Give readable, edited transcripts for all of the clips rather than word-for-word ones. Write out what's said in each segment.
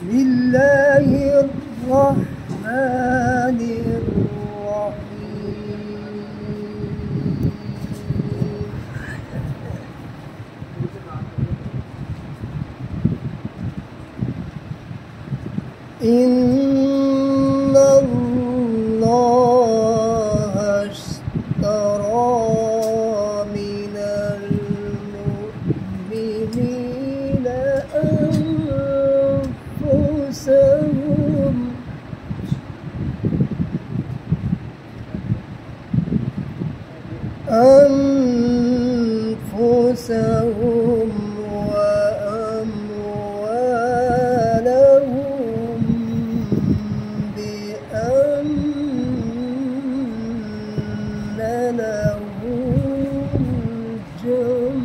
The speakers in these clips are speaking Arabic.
بسم الله الرحمن الرحيم. إن الله اشترى من المؤمنين أنفسهم وأموالهم بأن لهم الجنة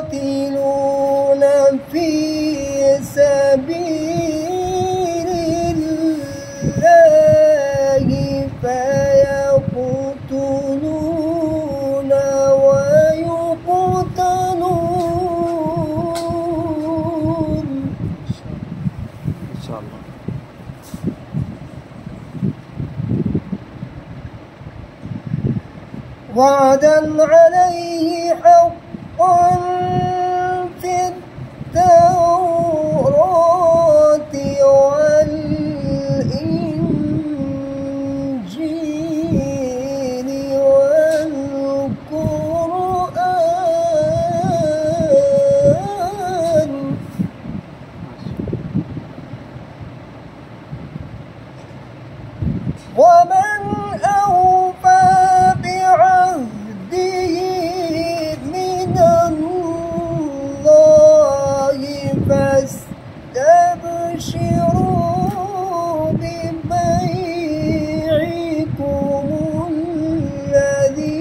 يقاتلون في سبيل الله فيقتلون ويقتلون إن شاء الله. وعدا عليه حقا في التوراة والإنجيل والقرآن ومن أوفى بعهده من الله فاستبشروا ببيعكم الذي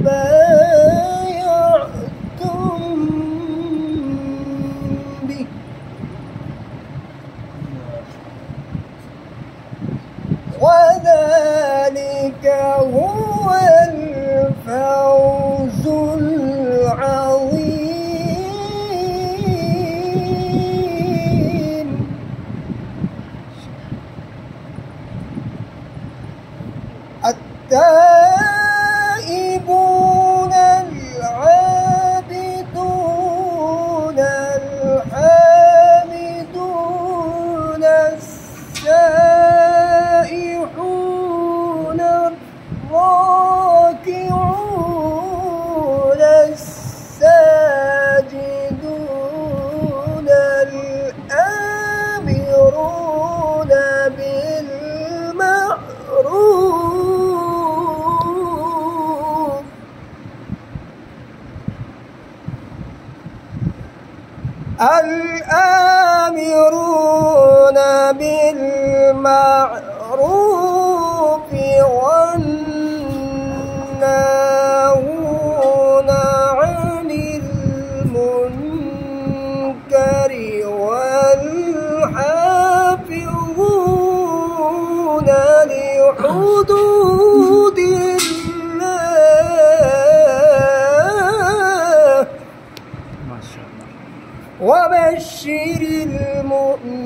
بايعتم به وذلك هو الفوز العظيم. التائبون العابدون الحامدون السائحون الراكعون الساجدون الآمرون بالمعروف الآمرون بالمعروف والناهون عن المنكر والحافظون لحدود الله وبشر المؤمنين.